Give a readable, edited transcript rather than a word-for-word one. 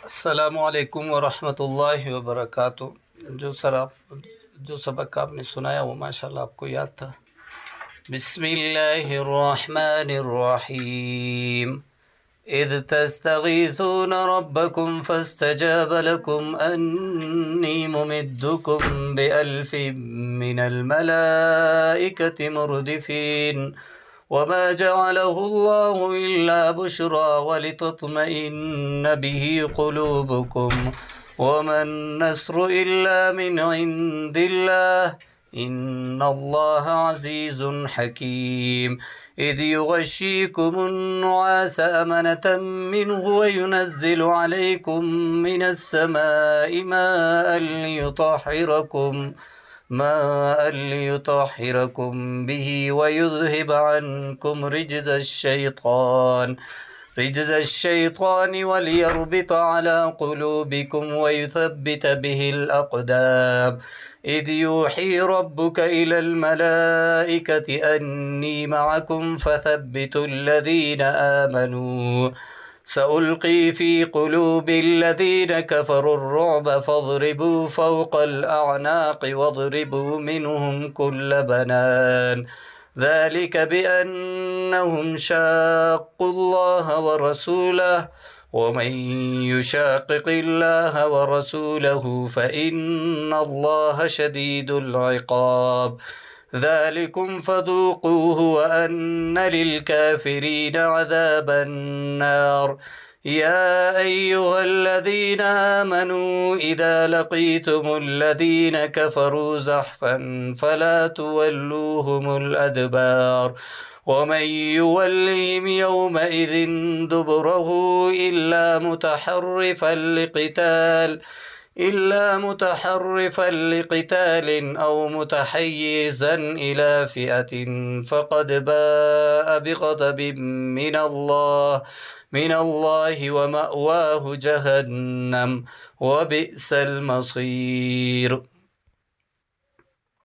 अस्सलामुअलैकुम वरहमतुल्लाहि वबरकातुह। जो सबक आपने सुनाया वो माशाल्लाह आपको याद था। बिस्मिल्लाहिर्रहमानिर्रहीम। इज़ तस्तगीथून रब्बकुम फस्तजाब लकुम अन्नी मुमिद्दुकुम बिअल्फिम मिनल मलाइकति मुर्दिफीन वमा जअलहु अल्लाहु इल्ला बुश्रा वलितत्मइन्न बिही कुलूबुकुम वमन नस्रु इल्ला मिन इंदिल्लाह इन्नल्लाह अज़ीज़ुन हकीम। إذ يغشيكم النعاس أمنة منه وينزل عليكم من السماء ماء ليطهركم به ويذهب عنكم رجز الشيطان وليربط على قلوبكم ويثبت به الأقدام. إذ يوحي ربك إلى الملائكة أني معكم فثبتوا الذين آمنوا سألقي في قلوب الذين كفروا الرعب فاضربوا فوق الأعناق واضربوا منهم كل بنان ذلك بأنهم شاقوا الله ورسوله ومن يشاقق الله ورسوله فإن الله شديد العقاب. ذلكم فذوقوه وأن للكافرين عذاب النار. يا أيها الذين آمنوا إذا لقيتم الذين كفروا زحفا فلا تولوهم الأدبار ومن يولهم يومئذ دبره إلا متحرفا لقتال أو متحيزا إلى فئة فقد باء بغضب من الله ومأواه جهنم وبئس المصير.